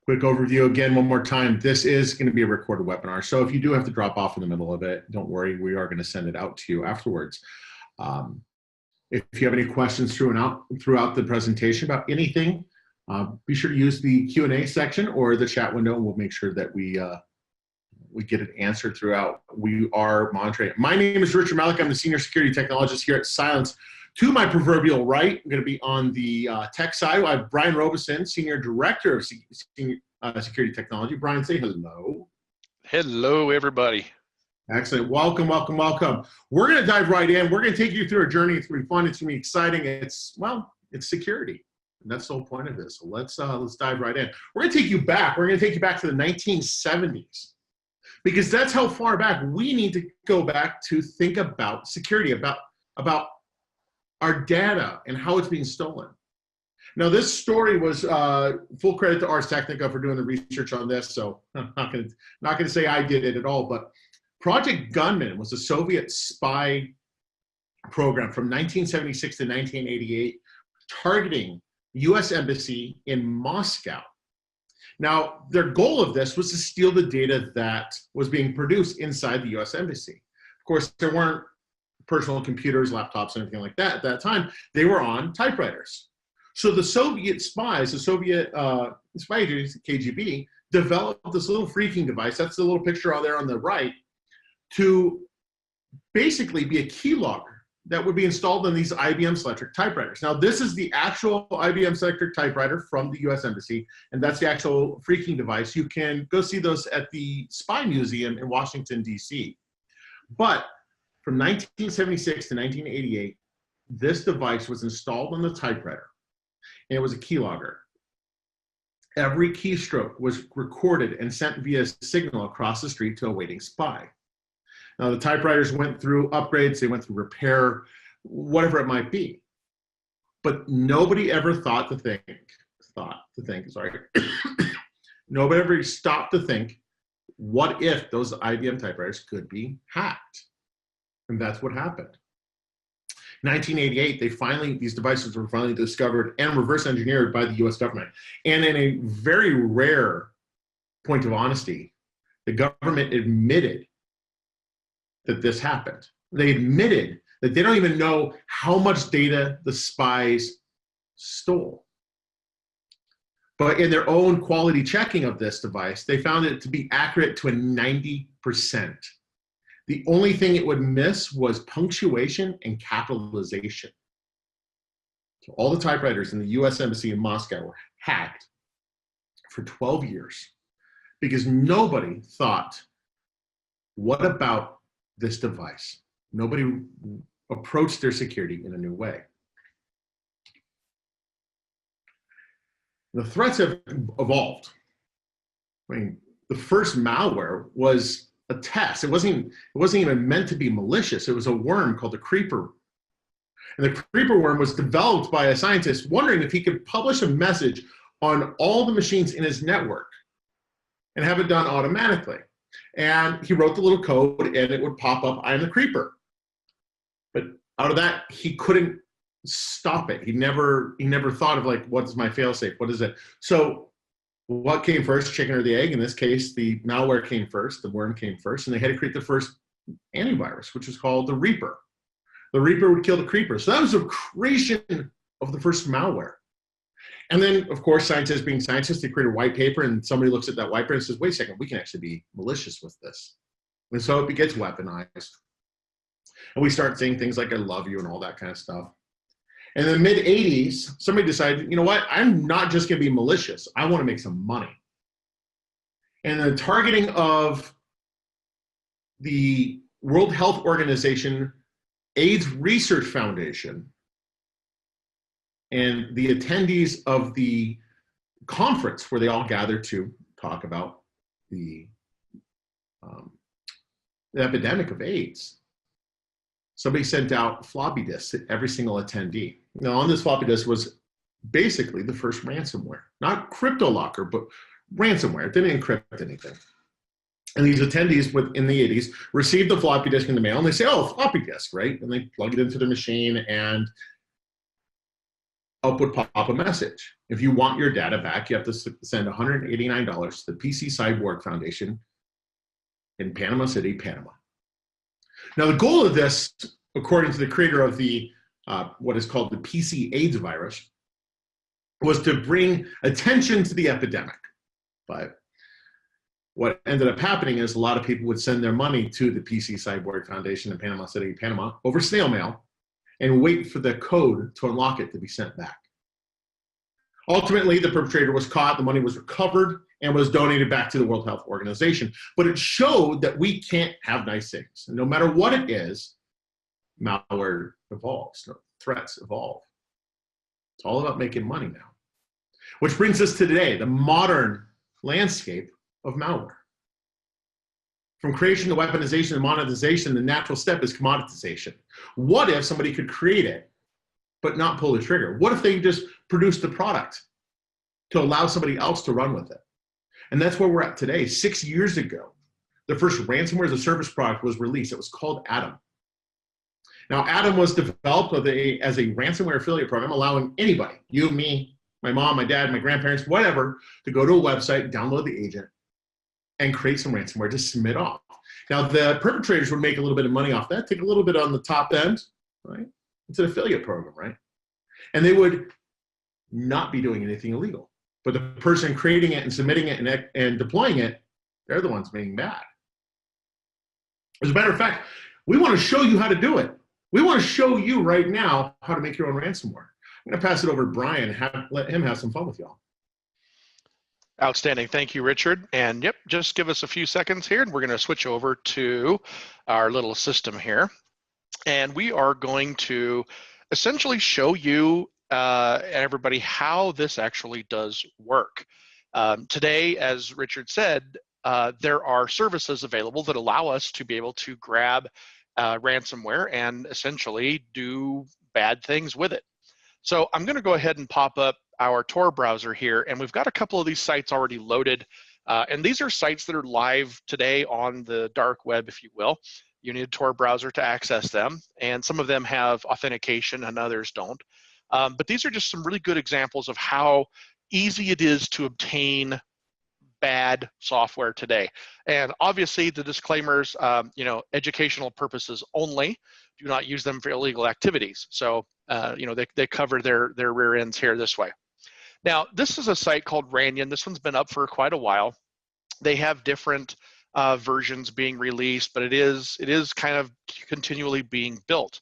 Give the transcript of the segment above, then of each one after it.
Quick overview again, one more time. This is going to be a recorded webinar. So if you do have to drop off in the middle of it, don't worry, we are going to send it out to you afterwards. If you have any questions throughout the presentation about anything, be sure to use the Q&A section or the chat window, and we'll make sure that we get it answered throughout. We are monitoring. My name is Richard Malik. I'm the Senior Security Technologist here at Cylance. To my proverbial right, I'm going to be on the tech side. I have Brian Robeson, Senior Director of Security Technology. Brian, say hello. Hello, everybody. Excellent. Welcome, welcome, welcome. We're going to dive right in. We're going to take you through a journey. It's going to be fun. It's going to be exciting. It's security. And that's the whole point of this. So let's dive right in. We're going to take you back. We're going to take you back to the 1970s. Because that's how far back we need to go back to think about security, about our data and how it's being stolen. Now, this story was full credit to Ars Technica for doing the research on this, so I'm not going to say I did it at all, but Project Gunman was a Soviet spy program from 1976 to 1988 targeting U.S. Embassy in Moscow. Now, their goal of this was to steal the data that was being produced inside the U.S. Embassy. Of course, there weren't personal computers, laptops, anything like that at that time. They were on typewriters. So the Soviet spies, the Soviet spy agency, KGB, developed this little freaking device, that's the little picture out there on the right, to basically be a keylogger that would be installed on these IBM Selectric typewriters. Now, this is the actual IBM Selectric typewriter from the US Embassy, and that's the actual freaking device. You can go see those at the Spy Museum in Washington, D.C. But from 1976 to 1988, this device was installed on the typewriter, and it was a keylogger. Every keystroke was recorded and sent via signal across the street to a waiting spy. Now, the typewriters went through upgrades, they went through repair, whatever it might be. But nobody ever thought to think, nobody ever stopped to think, what if those IBM typewriters could be hacked? And that's what happened. 1988, these devices were finally discovered and reverse engineered by the US government. And in a very rare point of honesty, the government admitted that this happened. They admitted that they don't even know how much data the spies stole. But in their own quality checking of this device, they found it to be accurate to a 90%. The only thing it would miss was punctuation and capitalization. So all the typewriters in the US Embassy in Moscow were hacked for 12 years because nobody thought, what about this device? Nobody approached their security in a new way. The threats have evolved. I mean, the first malware was a test. It wasn't even meant to be malicious. It was a worm called the creeper. And the creeper worm was developed by a scientist wondering if he could publish a message on all the machines in his network and have it done automatically. And he wrote the little code and it would pop up, I am the creeper. But out of that, he couldn't stop it. He never thought of like, what's my failsafe? What is it? So what came first, chicken or the egg? In this case, the malware came first, the worm came first, and they had to create the first antivirus, which was called the Reaper. The Reaper would kill the creeper. So that was the creation of the first malware. And then, of course, scientists being scientists, they create a white paper, and somebody looks at that white paper and says, wait a second, we can actually be malicious with this. And so it gets weaponized. And we start saying things like, I love you, and all that kind of stuff. And in the mid-'80s, somebody decided, you know what, I'm not just going to be malicious. I want to make some money. And the targeting of the World Health Organization, AIDS Research Foundation, and the attendees of the conference where they all gathered to talk about the epidemic of AIDS, somebody sent out floppy disks to every single attendee. Now, on this floppy disk was basically the first ransomware. Not CryptoLocker, but ransomware. It didn't encrypt anything. And these attendees in the 80s received the floppy disk in the mail, and they say, oh, floppy disk, right? And they plug it into the machine, and up would pop a message. If you want your data back, you have to send $189 to the PC Cyborg Foundation in Panama City, Panama. Now, the goal of this, according to the creator of the what is called the PC AIDS virus, was to bring attention to the epidemic. But what ended up happening is a lot of people would send their money to the PC Cyborg Foundation in Panama City, Panama, over snail mail, and wait for the code to unlock it to be sent back. Ultimately, the perpetrator was caught, the money was recovered, and was donated back to the World Health Organization. But it showed that we can't have nice things. And no matter what it is, malware evolves, threats evolve. It's all about making money now. Which brings us to today, the modern landscape of malware. From creation to weaponization and monetization, the natural step is commoditization. What if somebody could create it, but not pull the trigger? What if they just produced the product to allow somebody else to run with it? And that's where we're at today. 6 years ago, the first ransomware as a service product was released. It was called Atom. Now, Atom was developed as a ransomware affiliate program, allowing anybody, you, me, my mom, my dad, my grandparents, whatever, to go to a website, download the agent, and create some ransomware to submit off. Now, the perpetrators would make a little bit of money off that, take a little bit on the top end, right? It's an affiliate program, right? And they would not be doing anything illegal. But the person creating it and submitting it and deploying it, they're the ones being bad. As a matter of fact, we want to show you how to do it. We want to show you right now how to make your own ransomware. I'm going to pass it over to Brian, let him have some fun with y'all. Outstanding. Thank you, Richard. And yep, just give us a few seconds here, and we're going to switch over to our little system here. And we are going to essentially show you and everybody how this actually does work. Today, as Richard said, there are services available that allow us to be able to grab ransomware and essentially do bad things with it. So I'm going to go ahead and pop up our Tor browser here, and we've got a couple of these sites already loaded. And these are sites that are live today on the dark web, if you will. You need a Tor browser to access them, and some of them have authentication and others don't. But these are just some really good examples of how easy it is to obtain bad software today. And obviously the disclaimers, educational purposes only. Do not use them for illegal activities. So, they cover their rear ends here this way. Now, this is a site called Ranyan. This one's been up for quite a while. They have different versions being released, but it is kind of continually being built.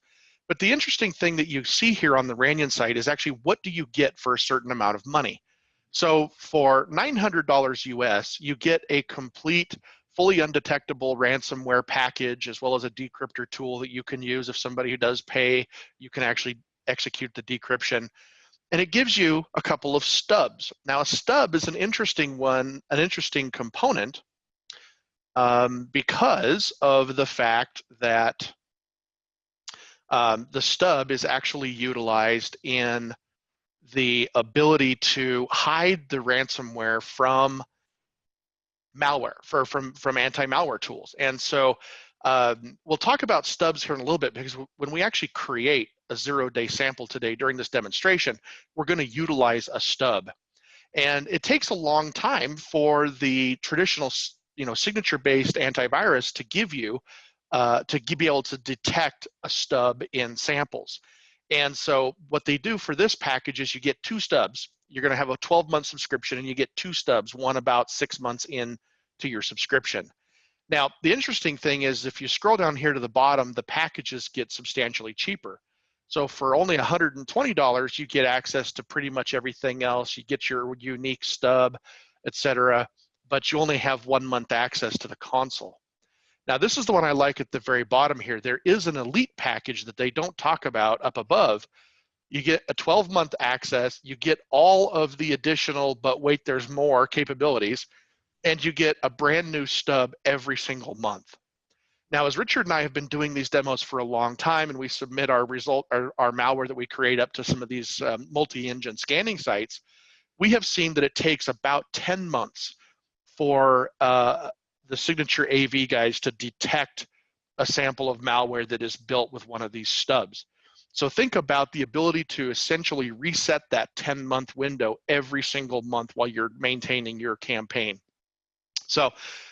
But the interesting thing that you see here on the Ranyan site is actually what do you get for a certain amount of money. So for $900 US, you get a complete, fully undetectable ransomware package, as well as a decryptor tool that you can use. If somebody who does pay, you can actually execute the decryption. And it gives you a couple of stubs. Now, a stub is an interesting component because of the fact that the stub is actually utilized in the ability to hide the ransomware from malware, from anti-malware tools. And so we'll talk about stubs here in a little bit, because when we actually create a 0-day sample today during this demonstration, we're going to utilize a stub. And it takes a long time for the traditional signature-based antivirus to give you to be able to detect a stub in samples. And so what they do for this package is you get 2 stubs. You're going to have a 12-month subscription, and you get 2 stubs, one about 6 months in to your subscription. Now, the interesting thing is if you scroll down here to the bottom, the packages get substantially cheaper. So for only $120, you get access to pretty much everything else. You get your unique stub, etc., but you only have 1 month access to the console. Now, this is the one I like at the very bottom here. There is an elite package that they don't talk about up above. You get a 12-month access, you get all of the additional, but wait, there's more capabilities, and you get a brand new stub every single month. Now, as Richard and I have been doing these demos for a long time, and we submit our malware that we create up to some of these multi-engine scanning sites, we have seen that it takes about 10 months for the signature AV guys to detect a sample of malware that is built with one of these stubs. So think about the ability to essentially reset that 10-month window every single month while you're maintaining your campaign. So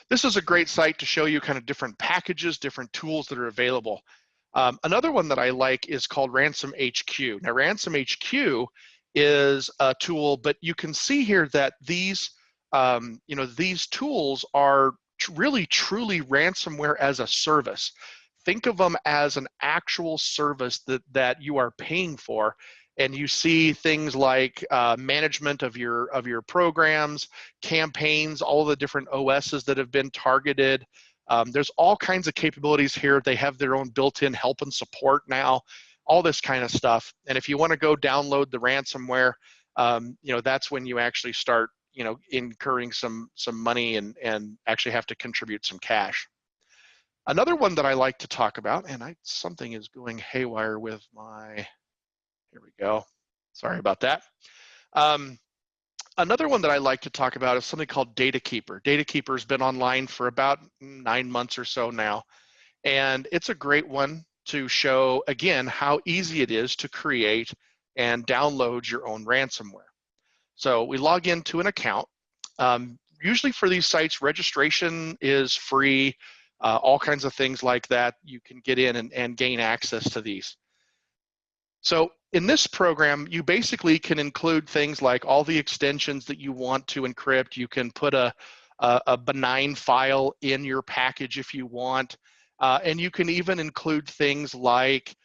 this is a great site to show you kind of different packages, different tools that are available. Another one that I like is called Ransom HQ. Now, Ransom HQ is a tool, but you can see here that these, these tools are really truly ransomware as a service. Think of them as an actual service that you are paying for, and you see things like management of your programs, campaigns, all the different OSs that have been targeted. There's all kinds of capabilities here. They have their own built-in help and support now, all this kind of stuff. And if you want to go download the ransomware, that's when you actually start, incurring some money and actually have to contribute some cash. Another one that I like to talk about, and something is going haywire with my, here we go. Sorry about that. Another one that I like to talk about is something called DataKeeper. DataKeeper's been online for about 9 months or so now, and it's a great one to show, again, how easy it is to create and download your own ransomware. So we log into an account. Usually for these sites, registration is free, all kinds of things like that. You can get in and gain access to these. So in this program, you basically can include things like all the extensions that you want to encrypt. You can put a benign file in your package if you want, and you can even include things like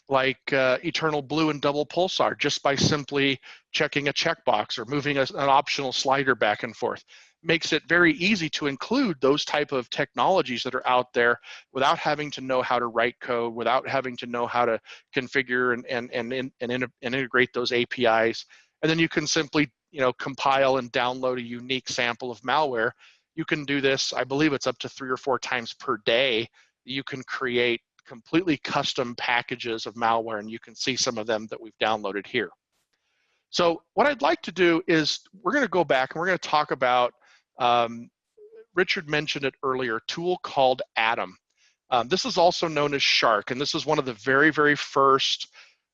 Eternal Blue and Double Pulsar just by simply checking a checkbox or moving an optional slider back and forth. Makes it very easy to include those type of technologies that are out there without having to know how to write code, without having to know how to configure and integrate those APIs. And then you can simply, compile and download a unique sample of malware. You can do this, I believe it's up to 3 or 4 times per day. You can create completely custom packages of malware, and you can see some of them that we've downloaded here. So what I'd like to do is we're going to go back and we're going to talk about, Richard mentioned it earlier, a tool called Atom. This is also known as Shark, and this is one of the very, very first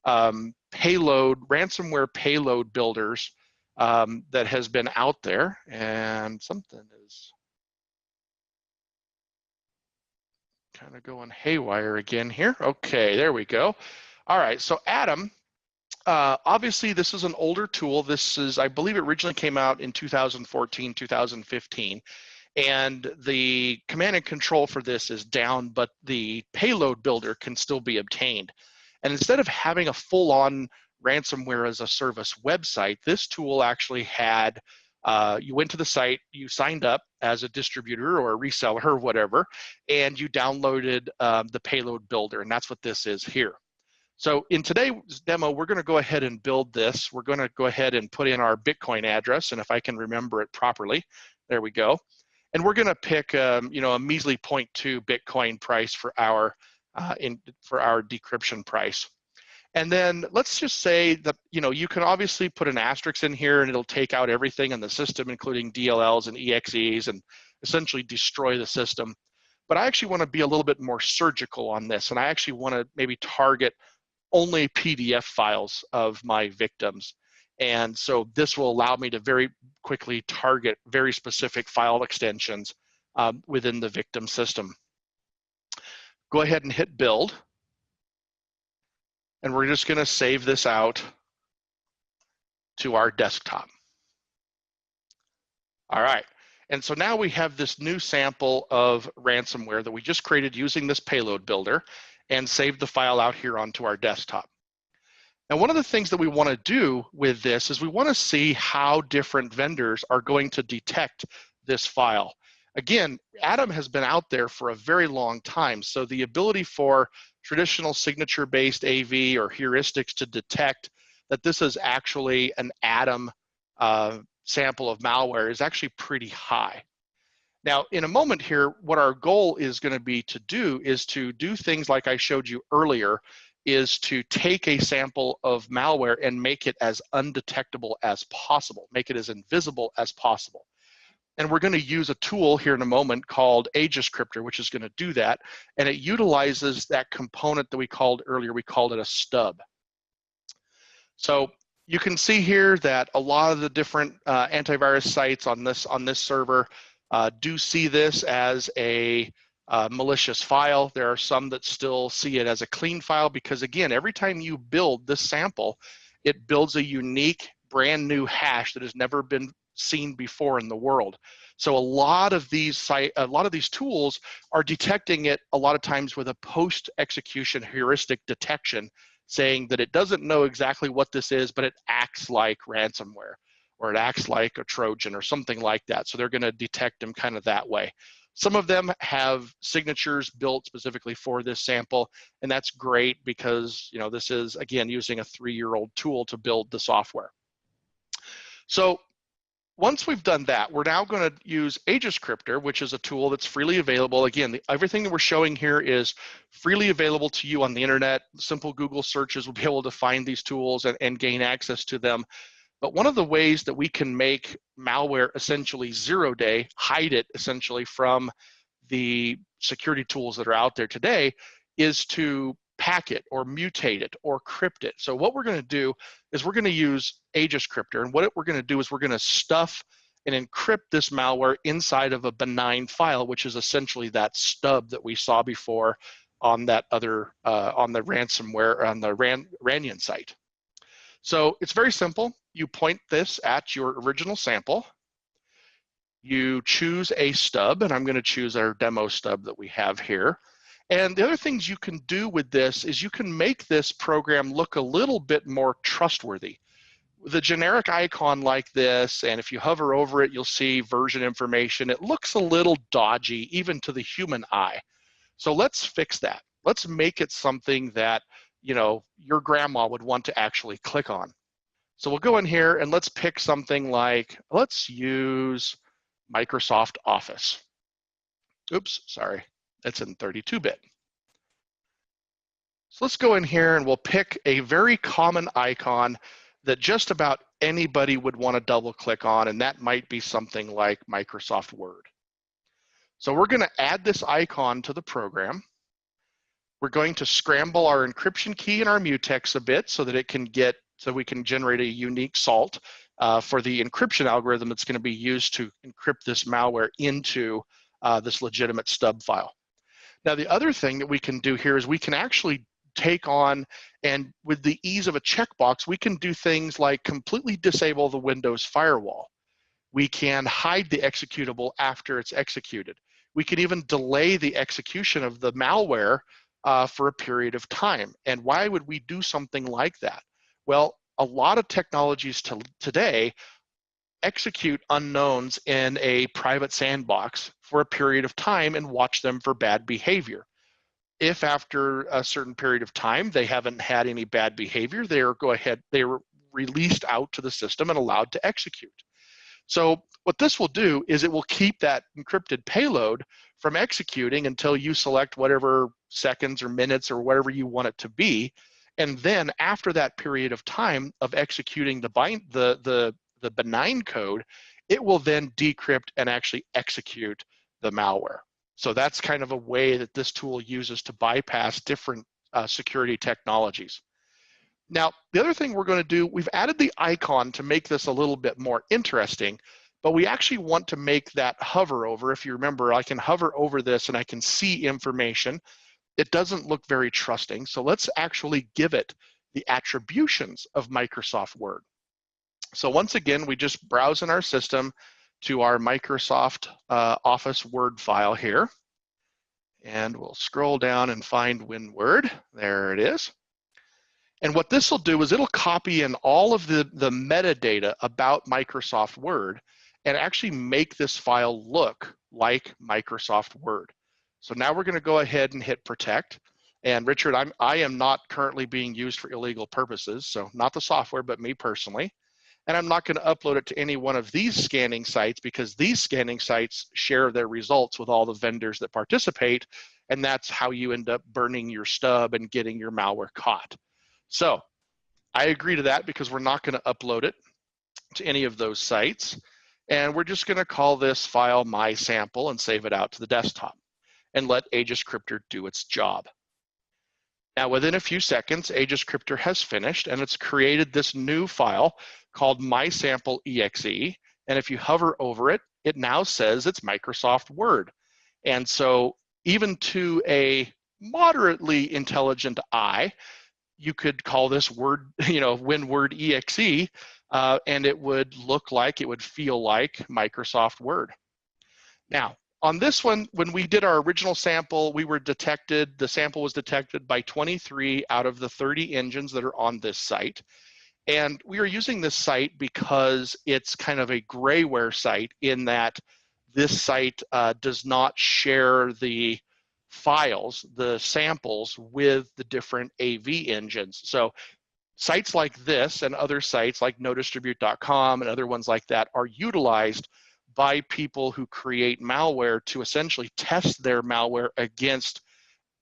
ransomware payload builders that has been out there. And something is kind of going haywire again here. Okay, there we go. All right, so Atom, obviously this is an older tool. This is, I believe it originally came out in 2014, 2015. And the command and control for this is down, but the payload builder can still be obtained. And instead of having a full-on ransomware as a service website, this tool actually had, you went to the site, you signed up as a distributor or a reseller or whatever, and you downloaded the payload builder, and that's what this is here. So in today's demo, we're going to go ahead and build this. We're going to go ahead and put in our Bitcoin address, and if I can remember it properly, there we go. And we're going to pick, a measly 0.2 Bitcoin price for our decryption price. And then let's just say that, you can obviously put an asterisk in here and it'll take out everything in the system, including DLLs and EXEs, and essentially destroy the system. But I actually want to be a little bit more surgical on this, and I actually want to maybe target only PDF files of my victims. And so this will allow me to very quickly target very specific file extensions within the victim system. Go ahead and hit build. And we're just going to save this out to our desktop. All right. And so now we have this new sample of ransomware that we just created using this payload builder and saved the file out here onto our desktop. Now, one of the things that we want to do with this is we want to see how different vendors are going to detect this file. Again, Atom has been out there for a very long time, so the ability for traditional signature-based AV or heuristics to detect that this is actually an Atom sample of malware is actually pretty high. Now, in a moment here, what our goal is going to be to do is to do things like I showed you earlier, is to take a sample of malware and make it as undetectable as possible, make it as invisible as possible. And we're going to use a tool here in a moment called a Descriptor, which is going to do that. And it utilizes that component that we called earlier. We called it a stub. So you can see here that a lot of the different antivirus sites on this server do see this as a malicious file. There are some that still see it as a clean file because, again, every time you build this sample, it builds a unique, brand new hash that has never been seen before in the world. So a lot of these tools are detecting it a lot of times with a post-execution heuristic detection, saying that it doesn't know exactly what this is, but it acts like ransomware, or it acts like a Trojan or something like that. So they're going to detect them kind of that way. Some of them have signatures built specifically for this sample, and that's great because, you know, this is, again, using a 3-year-old tool to build the software. So once we've done that, we're now going to use a Descriptor, which is a tool that's freely available. Again, everything that we're showing here is freely available to you on the internet. Simple Google searches will be able to find these tools and gain access to them. But one of the ways that we can make malware essentially 0-day, hide it essentially from the security tools that are out there today, is to pack it or mutate it or crypt it. So what we're going to do is we're going to use a Descriptor, and what we're going to do is we're going to stuff and encrypt this malware inside of a benign file, which is essentially that stub that we saw before on that other on the ransomware on the Ranyan site. So it's very simple. You point this at your original sample. You choose a stub, and I'm going to choose our demo stub that we have here. And the other things you can do with this is you can make this program look a little bit more trustworthy. With a generic icon like this, and if you hover over it, you'll see version information. It looks a little dodgy, even to the human eye. So let's fix that. Let's make it something that, you know, your grandma would want to actually click on. So we'll go in here and let's pick something like, let's use Microsoft Office. Oops, sorry, that's in 32-bit. So let's go in here and we'll pick a very common icon that just about anybody would want to double click on, and that might be something like Microsoft Word. So we're going to add this icon to the program. We're going to scramble our encryption key and our mutex a bit so that it can get, so we can generate a unique salt for the encryption algorithm that's going to be used to encrypt this malware into this legitimate stub file. Now, the other thing that we can do here is we can actually take on, and with the ease of a checkbox, we can do things like completely disable the Windows firewall. We can hide the executable after it's executed. We can even delay the execution of the malware for a period of time. And why would we do something like that? Well, a lot of technologies today execute unknowns in a private sandbox for a period of time and watch them for bad behavior. If after a certain period of time they haven't had any bad behavior, they're released out to the system and allowed to execute. So what this will do is it will keep that encrypted payload from executing until you select whatever seconds or minutes or whatever you want it to be. And then after that period of time of executing the benign code, it will then decrypt and actually execute the malware. So that's kind of a way that this tool uses to bypass different security technologies. Now, the other thing we're going to do, we've added the icon to make this a little bit more interesting, but we actually want to make that hover over. If you remember, I can hover over this and I can see information. It doesn't look very trusting, so let's actually give it the attributions of Microsoft Word. So once again, we just browse in our system to our Microsoft Office Word file here. And we'll scroll down and find WinWord. There it is. And what this will do is it'll copy in all of the metadata about Microsoft Word and actually make this file look like Microsoft Word. So now we're going to go ahead and hit protect. And Richard, I am not currently being used for illegal purposes, so not the software, but me personally. And I'm not going to upload it to any one of these scanning sites because these scanning sites share their results with all the vendors that participate, and that's how you end up burning your stub and getting your malware caught. So I agree to that because we're not going to upload it to any of those sites. And we're just going to call this file my sample and save it out to the desktop and let Descriptor do its job. Now, within a few seconds, Descriptor has finished and it's created this new file called mysample.exe. And if you hover over it, it now says it's Microsoft Word. And so even to a moderately intelligent eye, you could call this Word, WinWord.exe, and it would look like, it would feel like Microsoft Word. Now, on this one, when we did our original sample, the sample was detected by 23 out of the 30 engines that are on this site. And we are using this site because it's kind of a grayware site in that this site does not share the files, the samples, with the different AV engines. So sites like this and other sites like nodistribute.com and other ones like that are utilized by people who create malware to essentially test their malware against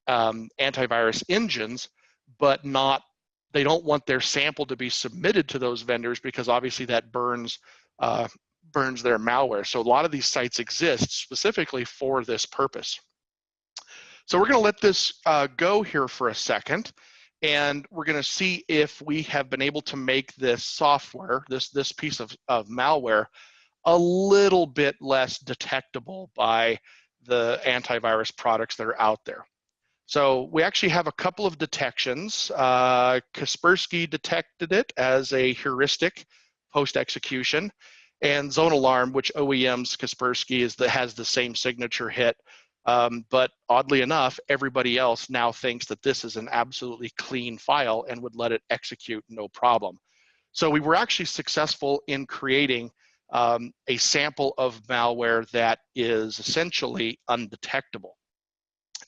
antivirus engines, but they don't want their sample to be submitted to those vendors because obviously that burns their malware. So a lot of these sites exist specifically for this purpose. So we're going to let this go here for a second, and we're going to see if we have been able to make this software, this piece of malware, a little bit less detectable by the antivirus products that are out there. So we actually have a couple of detections. Kaspersky detected it as a heuristic post-execution, and Zone Alarm, which OEMs Kaspersky has the same signature hit. But oddly enough, everybody else now thinks that this is an absolutely clean file and would let it execute no problem. So we were actually successful in creating a sample of malware that is essentially undetectable.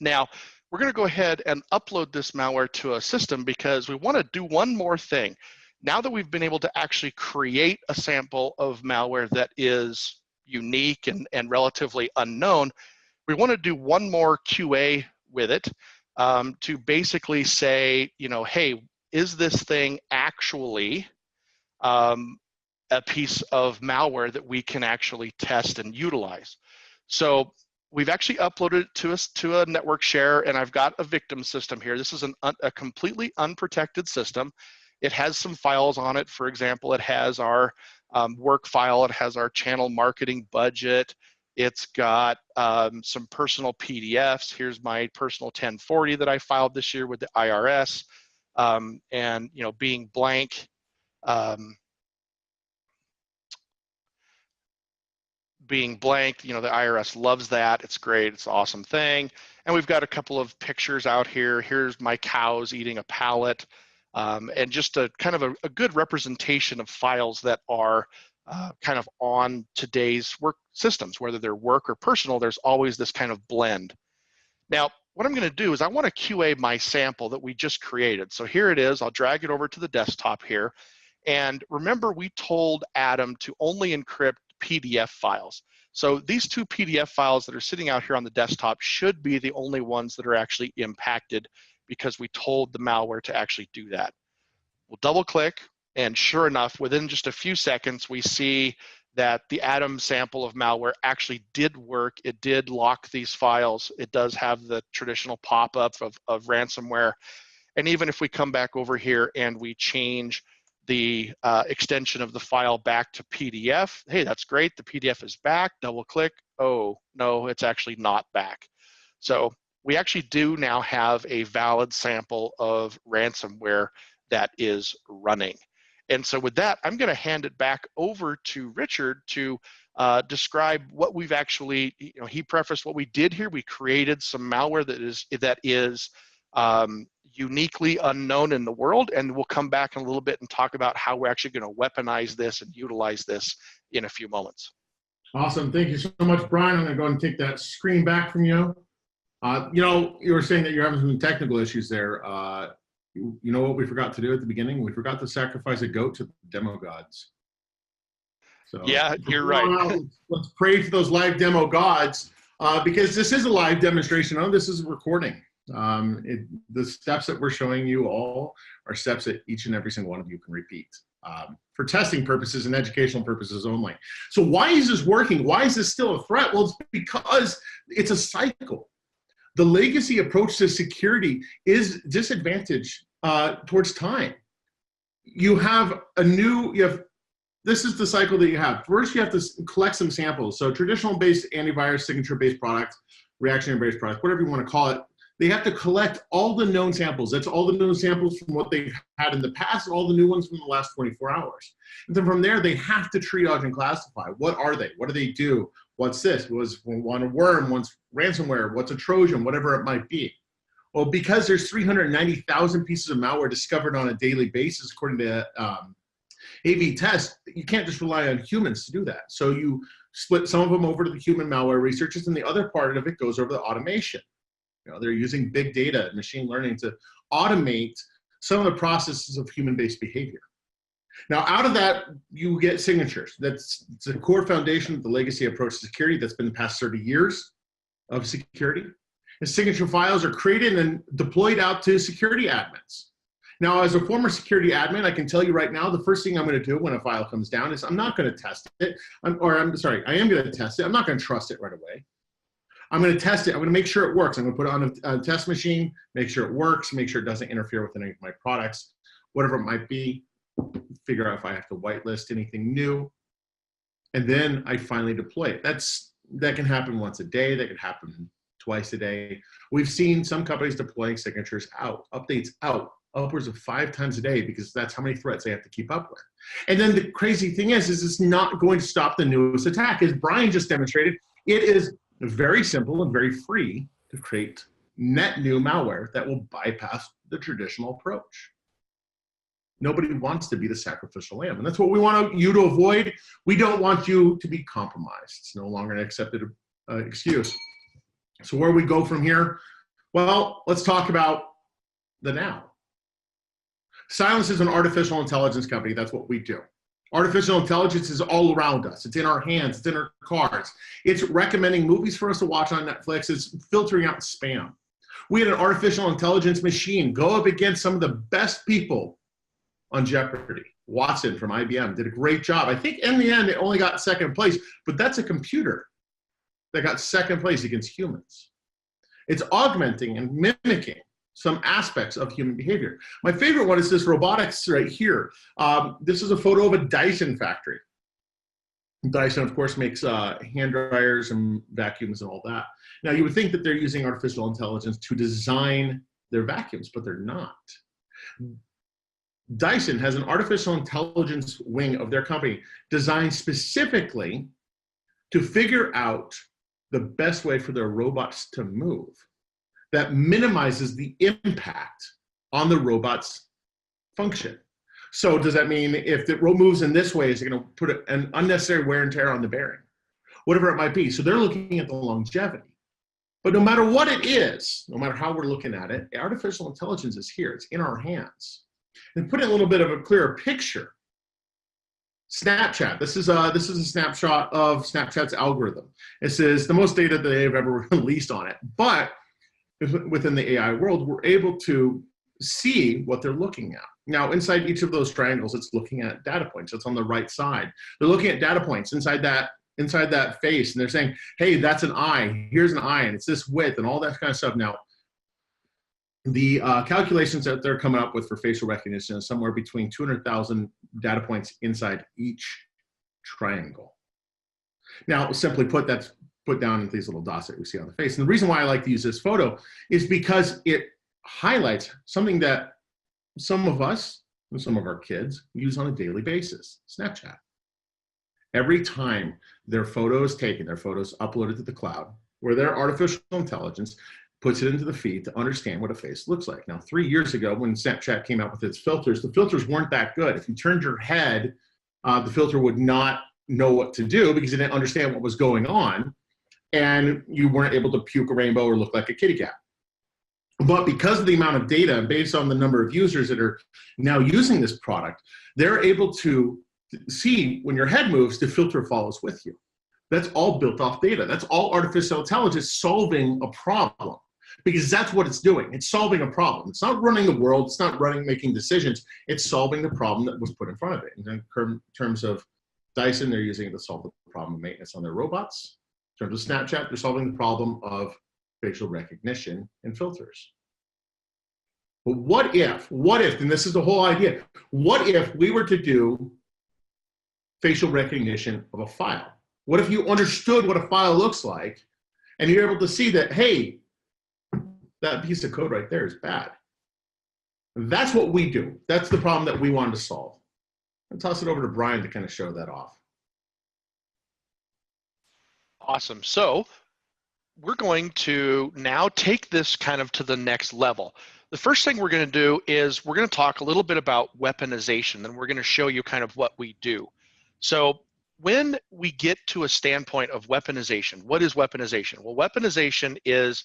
Now, we're going to go ahead and upload this malware to a system because we want to do one more thing. Now that we've been able to actually create a sample of malware that is unique and relatively unknown, we want to do one more QA with it to basically say, hey, is this thing actually a piece of malware that we can actually test and utilize? So we've actually uploaded it to a network share, and I've got a victim system here. This is a completely unprotected system. It has some files on it. For example, it has our work file. It has our channel marketing budget. It's got some personal PDFs. Here's my personal 1040 that I filed this year with the IRS. And being blank, the IRS loves that. It's great. It's an awesome thing. And we've got a couple of pictures out here. Here's my cows eating a pallet, and just a kind of a good representation of files that are kind of on today's work systems, whether they're work or personal. There's always this kind of blend. Now, what I'm going to do is I want to QA my sample that we just created. So here it is. I'll drag it over to the desktop here. And remember, we told Adam to only encrypt PDF files. So these two PDF files that are sitting out here on the desktop should be the only ones that are actually impacted because we told the malware to actually do that. We'll double click, and sure enough, within just a few seconds, we see that the Adam sample of malware actually did work. It did lock these files. It does have the traditional pop-up of ransomware. And even if we come back over here and we change the extension of the file back to PDF, hey, that's great. The PDF is back. Double click. Oh, no, it's actually not back. So we actually do now have a valid sample of ransomware that is running. And so with that, I'm going to hand it back over to Richard to describe what we've actually, he prefaced what we did here. We created some malware that is uniquely unknown in the world, and we'll come back in a little bit and talk about how we're actually going to weaponize this and utilize this in a few moments. Awesome. Thank you so much, Brian. I'm going to go and take that screen back from you. You were saying that you're having some technical issues there. You know what we forgot to do at the beginning? We forgot to sacrifice a goat to the demo gods. So yeah, you're right. Let's pray to those live demo gods because this is a live demonstration. This is a recording. The steps that we're showing you all are steps that each and every single one of you can repeat. for testing purposes and educational purposes only. So why is this working? Why is this still a threat? Well, it's because it's a cycle. The legacy approach to security is disadvantaged towards time. This is the cycle that you have. First, you have to collect some samples. So traditional-based antivirus, signature-based product, reactionary-based product, whatever you want to call it, they have to collect all the known samples. That's all the known samples from what they've had in the past, all the new ones from the last 24 hours. And then from there, they have to triage and classify. What are they? What do they do? What's this? Was one a worm? One's ransomware? What's a Trojan? Whatever it might be. Well, because there's 390,000 pieces of malware discovered on a daily basis, according to AV Test, you can't just rely on humans to do that. So you split some of them over to the human malware researchers, and the other part of it goes over to automation. They're using big data and machine learning to automate some of the processes of human-based behavior. Now, out of that, you get signatures. It's a core foundation of the legacy approach to security that's been the past 30 years of security. And signature files are created and deployed out to security admins. Now, as a former security admin, I can tell you right now, the first thing I'm going to do when a file comes down is I'm not going to test it. I am going to test it. I'm not going to trust it right away. I'm going to test it. I'm going to make sure it works. I'm going to put it on a test machine, make sure it works, make sure it doesn't interfere with any of my products, whatever it might be, figure out if I have to whitelist anything new, and then I finally deploy it. That can happen once a day. That can happen twice a day. We've seen some companies deploying signatures out, updates out, upwards of 5 times a day, because that's how many threats they have to keep up with. And then the crazy thing is it's not going to stop the newest attack. As Brian just demonstrated, it is very simple and very free to create net new malware that will bypass the traditional approach. Nobody wants to be the sacrificial lamb, and that's what we want you to avoid. We don't want you to be compromised. It's no longer an accepted excuse. So where we go from here? Well, let's talk about the now. Cylance is an artificial intelligence company. That's what we do. Artificial intelligence is all around us. It's in our hands. It's in our cars. It's recommending movies for us to watch on Netflix. It's filtering out spam. We had an artificial intelligence machine go up against some of the best people on Jeopardy. Watson from IBM did a great job. I think in the end, it only got second place, but that's a computer that got second place against humans. It's augmenting and mimicking some aspects of human behavior. My favorite one is this robotics right here. This is a photo of a Dyson factory. Dyson, of course, makes hand dryers and vacuums and all that. Now, you would think that they're using artificial intelligence to design their vacuums, but they're not. Dyson has an artificial intelligence wing of their company designed specifically to figure out the best way for their robots to move that minimizes the impact on the robot's function. So does that mean if it moves in this way, is it going to put an unnecessary wear and tear on the bearing? Whatever it might be. So they're looking at the longevity. But no matter what it is, no matter how we're looking at it, artificial intelligence is here. It's in our hands. And put in a little bit of a clearer picture. Snapchat. This is a snapshot of Snapchat's algorithm. This is the most data that they've ever released on it. But within the AI world, we're able to see what they're looking at. Now, inside each of those triangles, it's looking at data points. It's on the right side. They're looking at data points inside that face, and they're saying, hey, that's an eye. Here's an eye, and it's this width, and all that kind of stuff. Now, the calculations that they're coming up with for facial recognition is somewhere between 200,000 data points inside each triangle. Now, simply put, that's put down in these little dots that we see on the face. And the reason why I like to use this photo is because it highlights something that some of us and some of our kids use on a daily basis, Snapchat. Every time their photo is taken, their photo is uploaded to the cloud, where their artificial intelligence puts it into the feed to understand what a face looks like. Now, 3 years ago, when Snapchat came out with its filters, the filters weren't that good. If you turned your head, the filter would not know what to do because it didn't understand what was going on, and you weren't able to puke a rainbow or look like a kitty cat. But because of the amount of data and based on the number of users that are now using this product, they're able to see when your head moves, the filter follows with you. That's all built off data. That's all artificial intelligence solving a problem. because that's what it's doing. It's solving a problem. It's not running the world. It's not making decisions. It's solving the problem that was put in front of it. In terms of Dyson, they're using it to solve the problem of maintenance on their robots. In terms of Snapchat, they're solving the problem of facial recognition and filters. But what if, and this is the whole idea, what if we were to do facial recognition of a file? What if you understood what a file looks like and you're able to see that, hey, that piece of code right there is bad? That's what we do. That's the problem that we wanted to solve. I'll toss it over to Brian to kind of show that off. Awesome. So we're going to now take this kind of to the next level. The first thing we're going to do is we're going to talk a little bit about weaponization, and we're going to show you kind of what we do. So when we get to a standpoint of weaponization, what is weaponization? Well, weaponization is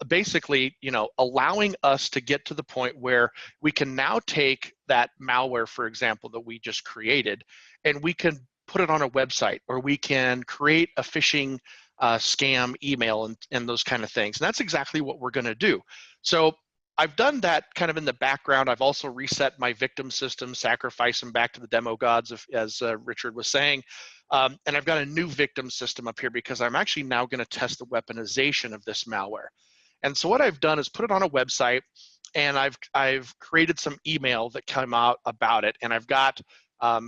basically, allowing us to get to the point where we can now take that malware, for example, that we just created, and we can put it on a website, or we can create a phishing scam email and those kind of things. And that's exactly what we're going to do. So I've done that kind of in the background. I've also reset my victim system, sacrifice them back to the demo gods, as Richard was saying. And I've got a new victim system up here because I'm actually now going to test the weaponization of this malware. And so what I've done is put it on a website, and I've created some email that came out about it. And I've got,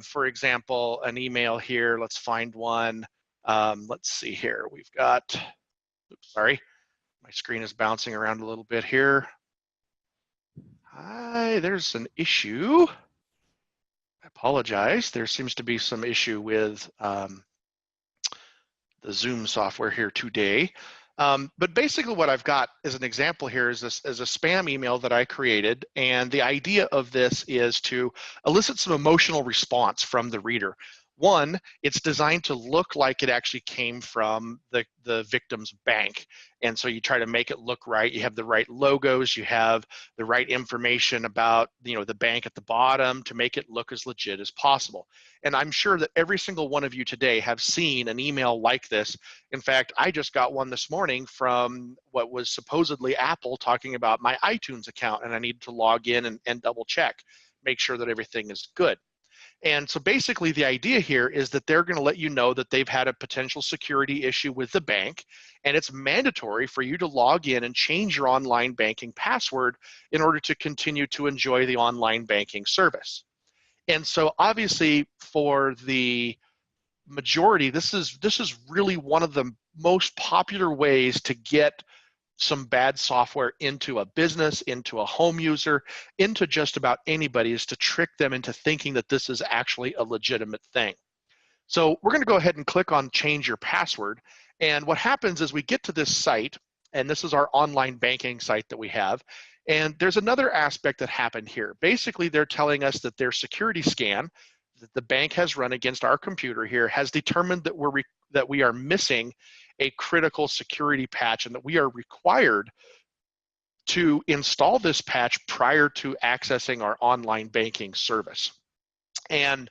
for example, an email here. Let's find one. Let's see here. We've got, oops, sorry, my screen is bouncing around a little bit here. Hi, there's an issue. I apologize. There seems to be some issue with the Zoom software here today. But basically what I've got as an example here is a spam email that I created. And the idea of this is to elicit some emotional response from the reader. One, it's designed to look like it actually came from the victim's bank. And so you try to make it look right. You have the right logos, you have the right information about the bank at the bottom to make it look as legit as possible. And I'm sure that every single one of you today have seen an email like this. In fact, I just got one this morning from what was supposedly Apple talking about my iTunes account, and I needed to log in and double check, make sure that everything is good. And so basically the idea here is that they're going to let you know that they've had a potential security issue with the bank, and it's mandatory for you to log in and change your online banking password in order to continue to enjoy the online banking service. And so obviously for the majority, this is really one of the most popular ways to get some bad software into a business, into a home user, into just about anybody, is to trick them into thinking that this is actually a legitimate thing. So we're going to go ahead and click on change your password. And what happens is we get to this site, and this is our online banking site that we have. And there's another aspect that happened here. Basically, they're telling us that their security scan that the bank has run against our computer here has determined that we are missing a critical security patch, and that we are required to install this patch prior to accessing our online banking service. And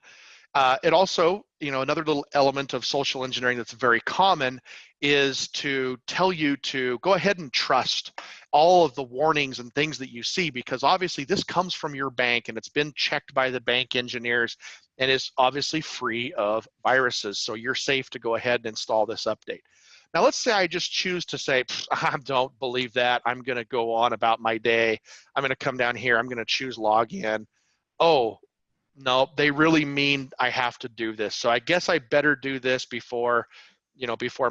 it also, another little element of social engineering that's very common is to tell you to go ahead and trust all of the warnings and things that you see, because obviously this comes from your bank and it's been checked by the bank engineers and is obviously free of viruses. So you're safe to go ahead and install this update. Now, let's say I just choose to say, I don't believe that. I'm going to go on about my day. I'm going to come down here. I'm going to choose login. Oh, no, they really mean I have to do this. So I guess I better do this before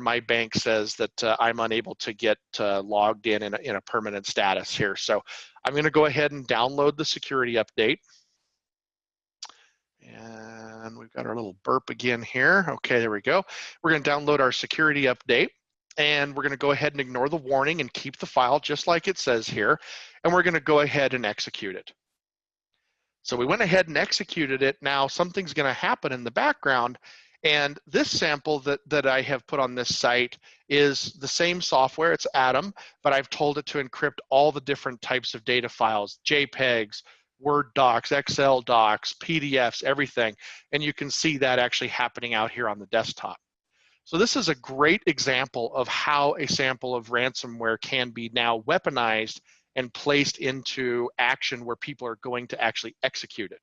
my bank says that I'm unable to get logged in a permanent status here. So I'm going to go ahead and download the security update. And we've got our little burp again here. Okay, there we go. We're going to download our security update, and we're going to go ahead and ignore the warning and keep the file just like it says here. And we're going to go ahead and execute it. So we went ahead and executed it. Now something's going to happen in the background. And this sample that I have put on this site is the same software. It's Atom, but I've told it to encrypt all the different types of data files, JPEGs, Word docs, Excel docs, PDFs, everything. And you can see that actually happening out here on the desktop. So this is a great example of how a sample of ransomware can be now weaponized and placed into action where people are going to actually execute it.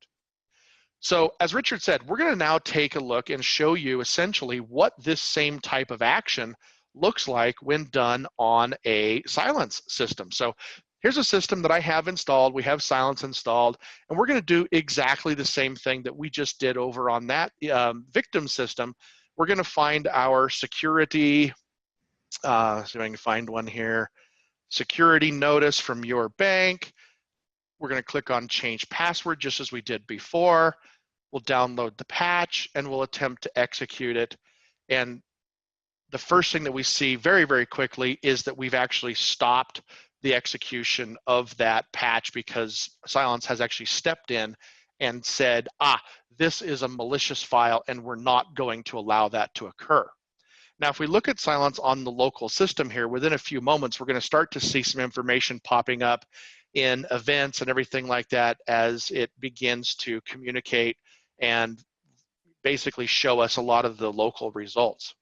So as Richard said, we're going to now take a look and show you essentially what this same type of action looks like when done on a Cylance system. So here's a system that I have installed. We have Cylance installed, and we're going to do exactly the same thing that we just did over on that victim system. We're going to find our security, see if I can find one here, security notice from your bank. We're going to click on change password just as we did before. We'll download the patch and we'll attempt to execute it. And the first thing that we see very, very quickly is that we've actually stopped the execution of that patch because Cylance has actually stepped in and said, this is a malicious file and we're not going to allow that to occur. Now, if we look at Cylance on the local system here, within a few moments, we're going to start to see some information popping up in events and everything like that as it begins to communicate and basically show us a lot of the local results.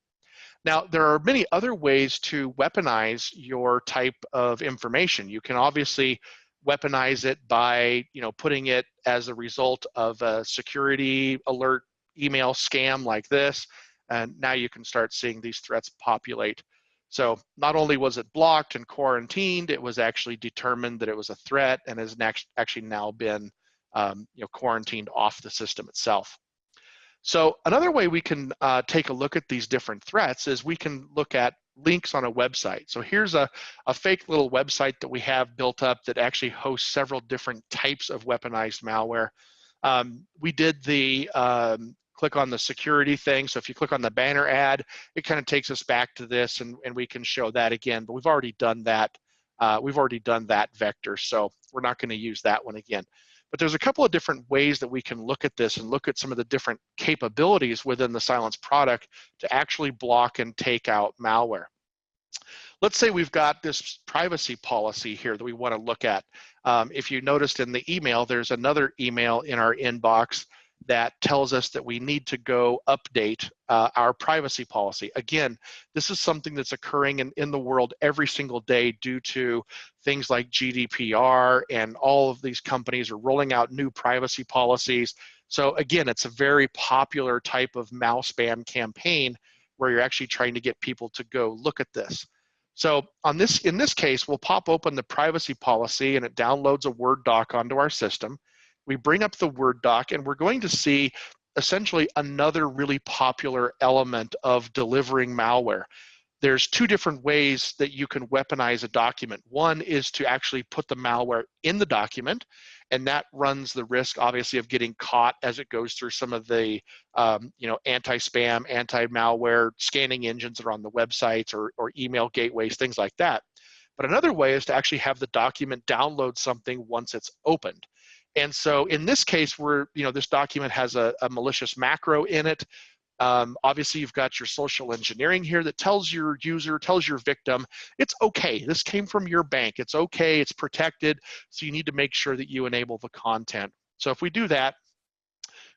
Now, there are many other ways to weaponize your type of information. You can obviously weaponize it by, putting it as a result of a security alert email scam like this, and now you can start seeing these threats populate. So not only was it blocked and quarantined, it was actually determined that it was a threat and has actually now been quarantined off the system itself. So another way we can take a look at these different threats is we can look at links on a website. So here's a fake little website that we have built up that actually hosts several different types of weaponized malware. We did the click on the security thing. So if you click on the banner ad, it kind of takes us back to this and we can show that again, but we've already done that. We've already done that vector, so we're not going to use that one again. But there's a couple of different ways that we can look at this and look at some of the different capabilities within the Cylance product to actually block and take out malware. Let's say we've got this privacy policy here that we want to look at. If you noticed in the email, there's another email in our inbox that tells us that we need to go update our privacy policy. Again, this is something that's occurring in the world every single day due to things like GDPR, and all of these companies are rolling out new privacy policies. So again, it's a very popular type of mouse spam campaign where you're actually trying to get people to go look at this. So in this case, we'll pop open the privacy policy and it downloads a Word doc onto our system. We bring up the Word doc and we're going to see essentially another really popular element of delivering malware. There's two different ways that you can weaponize a document. One is to actually put the malware in the document, and that runs the risk, obviously, of getting caught as it goes through some of the anti-spam, anti-malware scanning engines that are on the websites or email gateways, things like that. But another way is to actually have the document download something once it's opened. And so in this case, this document has a malicious macro in it. Obviously, you've got your social engineering here that tells your user, tells your victim, it's okay, this came from your bank, it's okay, it's protected, so you need to make sure that you enable the content. So if we do that,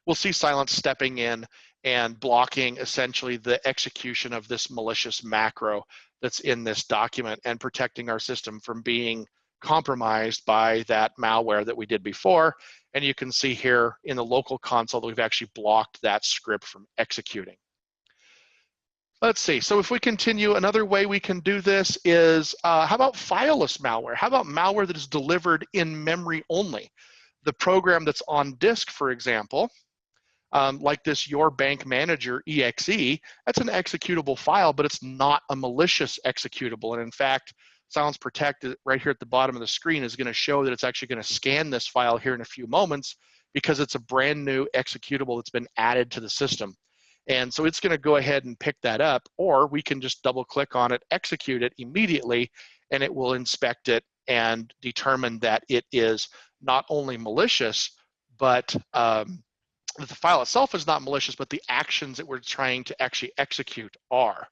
we'll see Cylance stepping in and blocking essentially the execution of this malicious macro that's in this document and protecting our system from being compromised by that malware that we did before. And you can see here in the local console that we've actually blocked that script from executing. Let's see, so if we continue, another way we can do this is, how about fileless malware? How about malware that is delivered in memory only? The program that's on disk, for example, like this Your Bank Manager EXE, that's an executable file, but it's not a malicious executable. And in fact, Cylance Protect right here at the bottom of the screen is going to show that it's actually going to scan this file here in a few moments because it's a brand new executable that's been added to the system. And so it's going to go ahead and pick that up, or we can just double click on it, execute it immediately, and it will inspect it and determine that it is not only malicious, but the file itself is not malicious, but the actions that we're trying to actually execute are.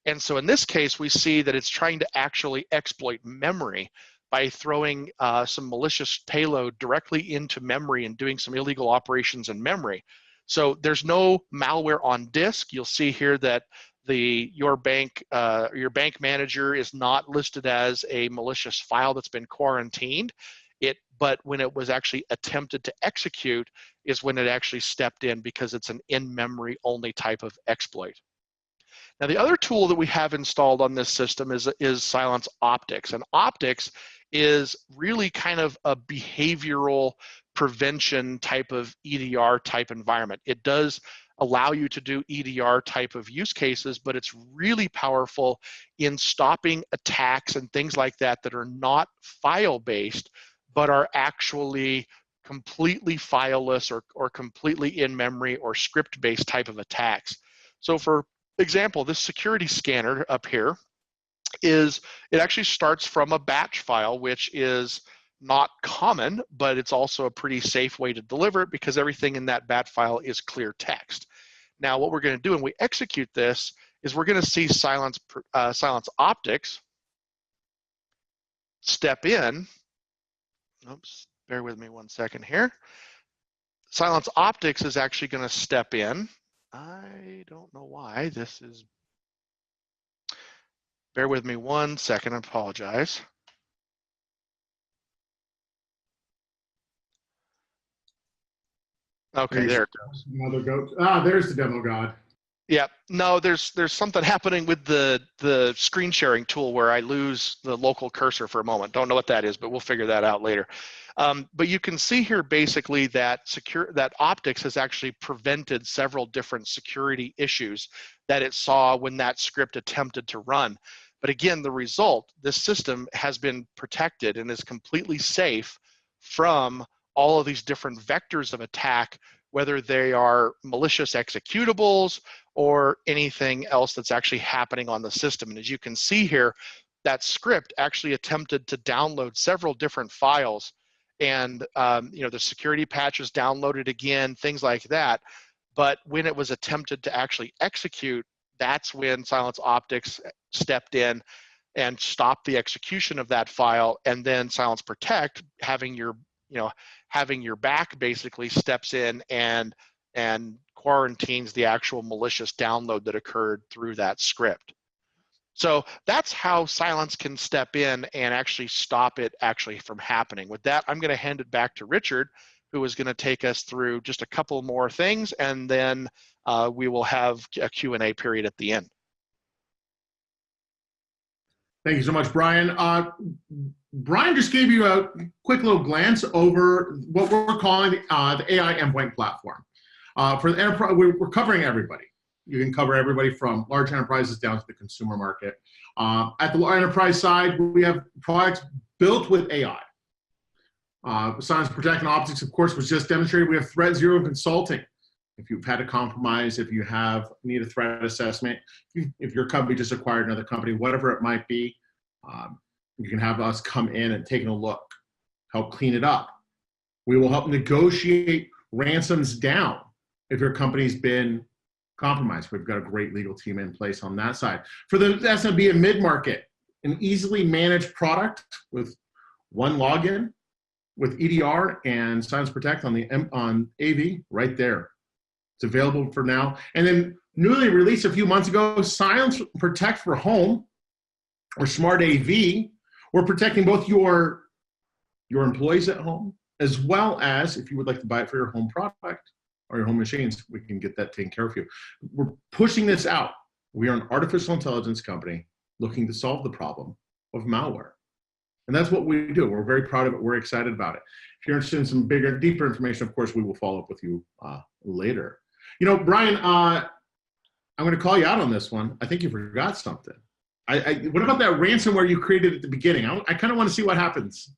And so in this case, we see that it's trying to actually exploit memory by throwing some malicious payload directly into memory and doing some illegal operations in memory. So there's no malware on disk. You'll see here that your bank manager is not listed as a malicious file that's been quarantined. But when it was actually attempted to execute is when it actually stepped in, because it's an in-memory only type of exploit. Now, the other tool that we have installed on this system is Cylance Optics. And Optics is really kind of a behavioral prevention type of EDR type environment. It does allow you to do EDR type of use cases, but it's really powerful in stopping attacks and things like that that are not file-based, but are actually completely fileless or completely in-memory or script-based type of attacks. So for example, this security scanner up here it actually starts from a batch file, which is not common, but it's also a pretty safe way to deliver it because everything in that batch file is clear text. Now, what we're going to do when we execute this is we're going to see Cylance Optics step in. Oops, bear with me one second here. Cylance Optics is actually going to step in. I don't know why this is. Bear with me one second, I apologize. Okay, there it goes. Another goat. Ah, there's the demo god. Yeah, no, there's something happening with the screen sharing tool where I lose the local cursor for a moment. Don't know what that is, but we'll figure that out later. But you can see here basically that Optics has actually prevented several different security issues that it saw when that script attempted to run. But again, the result, this system has been protected and is completely safe from all of these different vectors of attack, whether they are malicious executables or anything else that's actually happening on the system. And as you can see here, that script actually attempted to download several different files, and the security patches downloaded again, things like that. But when it was attempted to actually execute, that's when Cylance Optics stepped in and stopped the execution of that file, and then Cylance Protect, having your back, basically steps in and quarantines the actual malicious download that occurred through that script. So that's how Cylance can step in and actually stop it actually from happening. With that, I'm going to hand it back to Richard, who is going to take us through just a couple more things, and then we will have a Q&A period at the end. Thank you so much, Brian. Brian just gave you a quick little glance over what we're calling the AI endpoint platform. For the enterprise, we're covering everybody. You can cover everybody from large enterprises down to the consumer market. At the enterprise side, we have products built with AI. Cylance Protect and Optics, of course, was just demonstrated. We have Threat Zero Consulting. If you've had a compromise, if you need a threat assessment, if your company just acquired another company, whatever it might be, you can have us come in and take a look, help clean it up. We will help negotiate ransoms down if your company's been compromised. We've got a great legal team in place on that side. For the SMB and mid-market, an easily managed product with one login, with EDR and Cylance Protect on AV right there. It's available for now. And then newly released a few months ago, Cylance Protect for Home, or Smart AV. We're protecting both your employees at home, as well as if you would like to buy it for your home product or your home machines, we can get that taken care of you. We're pushing this out. We are an artificial intelligence company looking to solve the problem of malware. And that's what we do. We're very proud of it. We're excited about it. If you're interested in some bigger, deeper information, of course, we will follow up with you later. You know, Brian, I'm going to call you out on this one. I think you forgot something. What about that ransomware you created at the beginning? I kind of want to see what happens.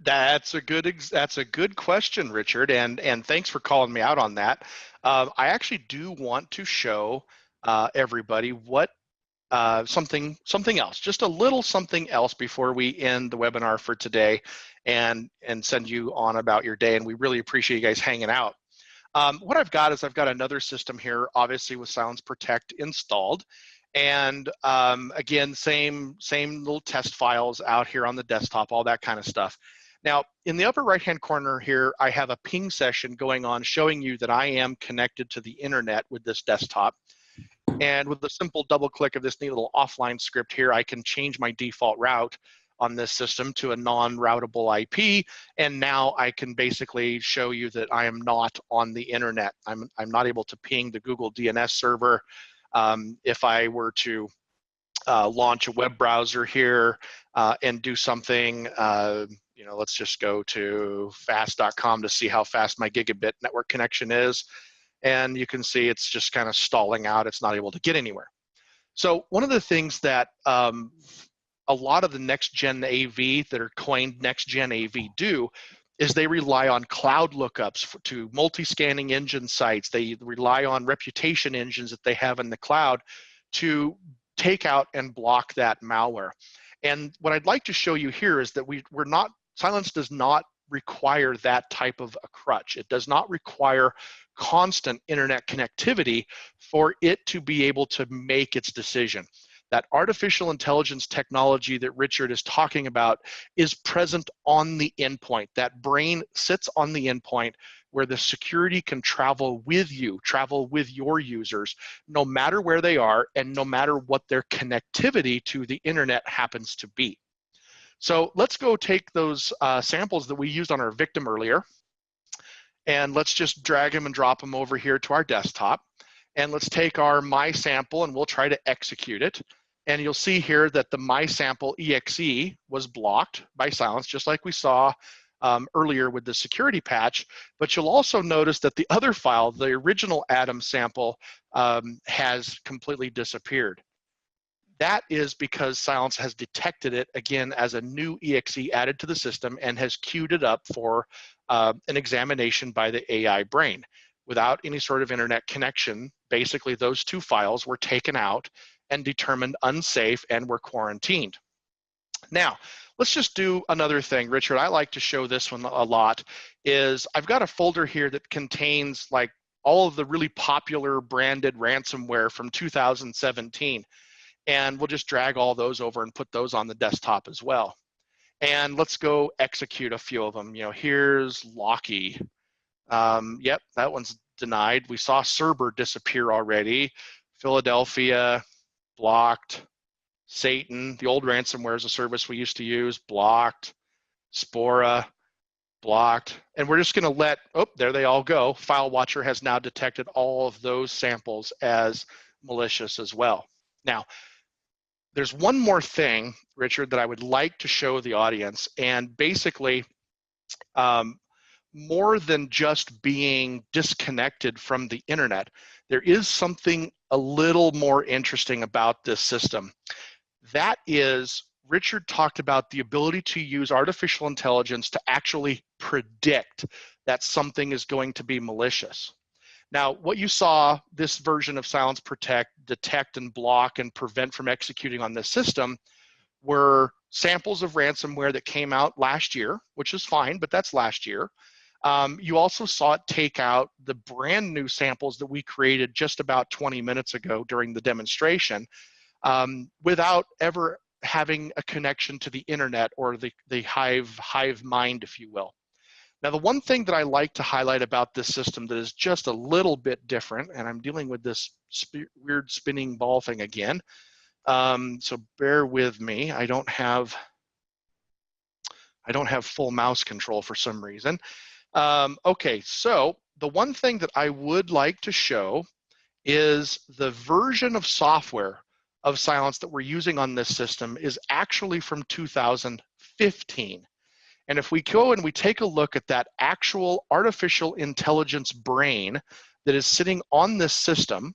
That's a good question, Richard, and thanks for calling me out on that. I actually do want to show everybody what something else, just a little something else before we end the webinar for today, and send you on about your day. And we really appreciate you guys hanging out. What I've got is another system here, obviously with Cylance Protect installed. And again, same little test files out here on the desktop, all that kind of stuff. Now, in the upper right-hand corner here, I have a ping session going on showing you that I am connected to the internet with this desktop. And with a simple double click of this neat little offline script here, I can change my default route on this system to a non-routable IP. And now I can basically show you that I am not on the internet. I'm not able to ping the Google DNS server. If I were to launch a web browser here and do something, let's just go to fast.com to see how fast my gigabit network connection is. And you can see it's just kind of stalling out. It's not able to get anywhere. So one of the things that a lot of the next-gen AV that are coined next-gen AV do is they rely on cloud lookups to multi-scanning engine sites. They rely on reputation engines that they have in the cloud to take out and block that malware. And what I'd like to show you here is that Cylance does not require that type of a crutch. It does not require constant internet connectivity for it to be able to make its decision. That artificial intelligence technology that Richard is talking about is present on the endpoint. That brain sits on the endpoint where the security can travel with you, travel with your users, no matter where they are and no matter what their connectivity to the internet happens to be. So let's go take those samples that we used on our victim earlier, and let's just drag them and drop them over here to our desktop. And let's take our my sample and we'll try to execute it. And you'll see here that the my sample exe was blocked by Cylance, just like we saw earlier with the security patch. But you'll also notice that the other file, the original Atom sample, has completely disappeared. That is because Cylance has detected it again as a new exe added to the system and has queued it up for an examination by the AI brain. Without any sort of internet connection, basically those two files were taken out and determined unsafe and were quarantined. Now, let's just do another thing, Richard. I like to show this one a lot. I've got a folder here that contains like all of the really popular branded ransomware from 2017. And we'll just drag all those over and put those on the desktop as well. And let's go execute a few of them. Here's Locky. Yep, that one's denied. We saw Cerber disappear already. Philadelphia, blocked. Satan, the old ransomware as a service we used to use, blocked. Spora, blocked. And we're just going to there they all go. FileWatcher has now detected all of those samples as malicious as well. Now, there's one more thing, Richard, that I would like to show the audience. And basically, more than just being disconnected from the internet, there is something a little more interesting about this system. That is, Richard talked about the ability to use artificial intelligence to actually predict that something is going to be malicious. Now, what you saw, this version of Cylance Protect, detect and block and prevent from executing on this system, were samples of ransomware that came out last year, which is fine, but that's last year. You also saw it take out the brand new samples that we created just about 20 minutes ago during the demonstration, without ever having a connection to the internet or the hive mind, if you will. Now, the one thing that I like to highlight about this system that is just a little bit different, and I'm dealing with this weird spinning ball thing again, so bear with me. I don't have full mouse control for some reason. Okay, so the one thing that I would like to show is the version of software of Cylance that we're using on this system is actually from 2015. And if we go and we take a look at that actual artificial intelligence brain that is sitting on this system,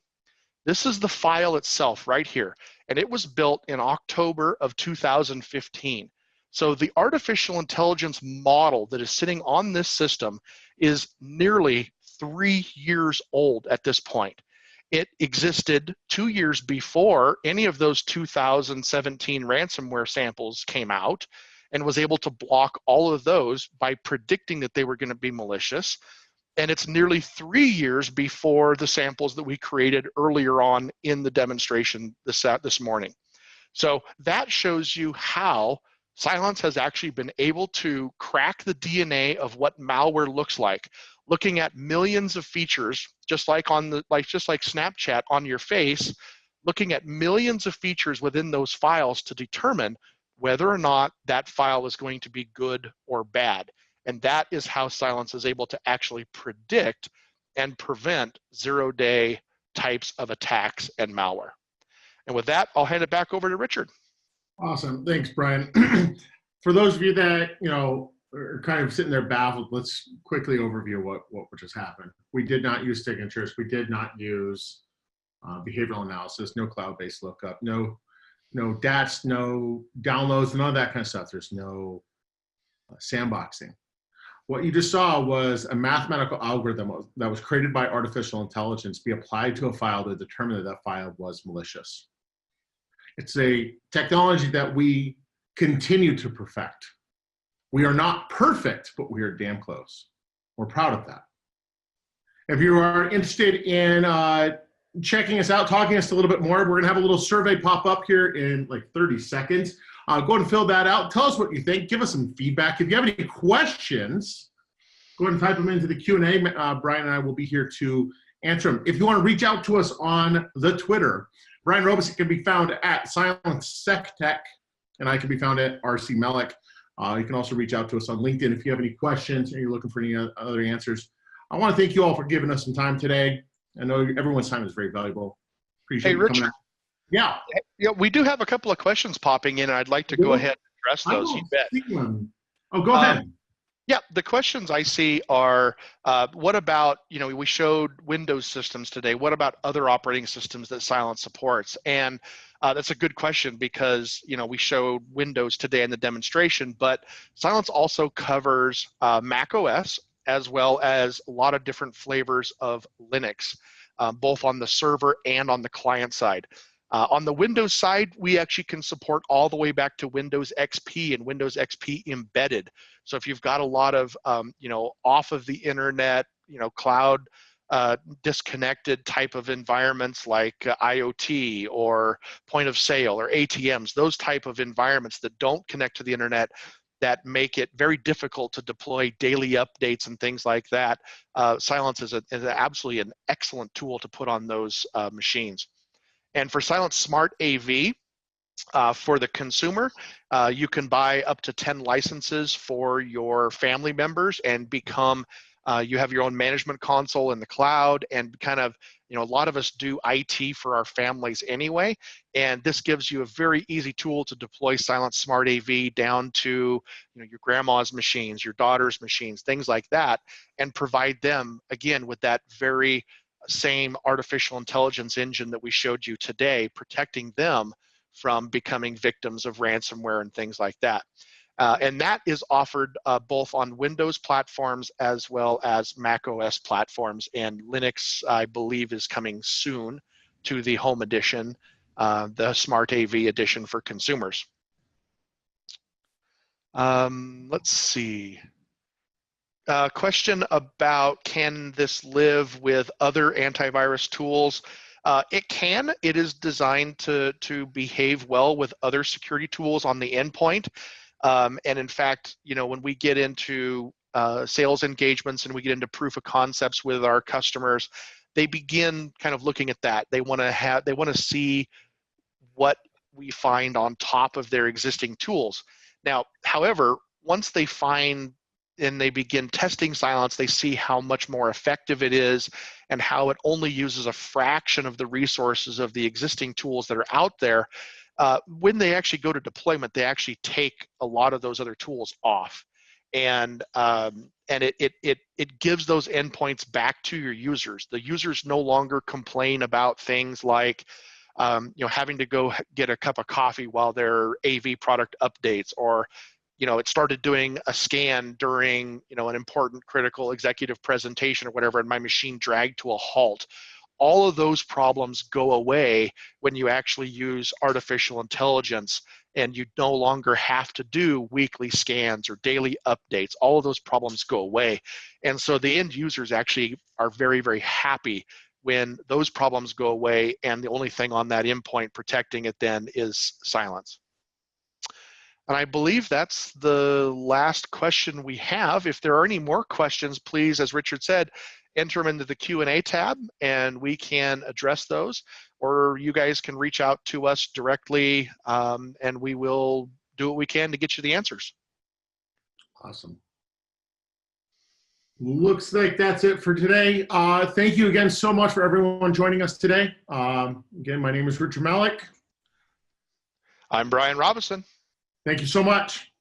this is the file itself right here. And it was built in October of 2015. So the artificial intelligence model that is sitting on this system is nearly 3 years old at this point. It existed 2 years before any of those 2017 ransomware samples came out, and was able to block all of those by predicting that they were going to be malicious. And it's nearly 3 years before the samples that we created earlier on in the demonstration this morning. So that shows you how Cylance has actually been able to crack the DNA of what malware looks like, looking at millions of features, just like Snapchat on your face, looking at millions of features within those files to determine whether or not that file is going to be good or bad. And that is how Cylance is able to actually predict and prevent zero-day types of attacks and malware. And with that, I'll hand it back over to Richard. Awesome. Thanks, Brian. For those of you that, are kind of sitting there baffled, let's quickly overview what just happened. We did not use signatures. We did not use behavioral analysis, no cloud-based lookup, no DATs, no downloads, none of that kind of stuff. There's no sandboxing. What you just saw was a mathematical algorithm that was created by artificial intelligence be applied to a file to determine that that file was malicious. It's a technology that we continue to perfect. We are not perfect, but we are damn close. We're proud of that. If you are interested in checking us out, talking to us a little bit more, we're gonna have a little survey pop up here in like 30 seconds. Go ahead and fill that out. Tell us what you think. Give us some feedback. If you have any questions, go ahead and type them into the Q&A. Brian and I will be here to answer them. If you want to reach out to us on the Twitter, Brian Robeson can be found at SilenceSecTech, and I can be found at RC Melick. You can also reach out to us on LinkedIn if you have any questions or you're looking for any other answers. I want to thank you all for giving us some time today. I know everyone's time is very valuable. Appreciate you coming out. Yeah. Yeah, we do have a couple of questions popping in, and I'd like to go ahead and address those. You bet. Oh, go ahead. Yeah, the questions I see are, what about, we showed Windows systems today. What about other operating systems that Cylance supports? And that's a good question because, we showed Windows today in the demonstration, but Cylance also covers Mac OS as well as a lot of different flavors of Linux, both on the server and on the client side. On the Windows side, we actually can support all the way back to Windows XP and Windows XP embedded. So if you've got a lot of, off of the internet, cloud disconnected type of environments like IoT or point of sale or ATMs, those type of environments that don't connect to the internet, that make it very difficult to deploy daily updates and things like that, Cylance is absolutely an excellent tool to put on those machines. And for Cylance Smart AV, for the consumer, you can buy up to 10 licenses for your family members and become, you have your own management console in the cloud, and kind of, a lot of us do IT for our families anyway, and this gives you a very easy tool to deploy Cylance Smart AV down to, your grandma's machines, your daughter's machines, things like that, and provide them, again, with that very same artificial intelligence engine that we showed you today, protecting them from becoming victims of ransomware and things like that. And that is offered both on Windows platforms as well as Mac OS platforms, and Linux, I believe, is coming soon to the Home Edition, the Smart AV edition for consumers. Let's see. Question about, can this live with other antivirus tools? It can. It is designed to behave well with other security tools on the endpoint. And in fact, when we get into sales engagements and we get into proof of concepts with our customers, they begin kind of looking at that. They want to see what we find on top of their existing tools. Now, however, once they find and they begin testing Cylance, they see how much more effective it is and how it only uses a fraction of the resources of the existing tools that are out there. When they actually go to deployment, they actually take a lot of those other tools off, and it gives those endpoints back to your users. The users no longer complain about things like having to go get a cup of coffee while their AV product updates, or it started doing a scan during, an important critical executive presentation or whatever, and my machine dragged to a halt. All of those problems go away when you actually use artificial intelligence, and you no longer have to do weekly scans or daily updates. All of those problems go away. And so the end users actually are very, very happy when those problems go away, and the only thing on that endpoint protecting it then is Cylance. And I believe that's the last question we have. If there are any more questions, please, as Richard said, enter them into the Q&A tab and we can address those, or you guys can reach out to us directly and we will do what we can to get you the answers. Awesome. Looks like that's it for today. Thank you again so much for everyone joining us today. Again, my name is Richard Malik. I'm Brian Robinson. Thank you so much.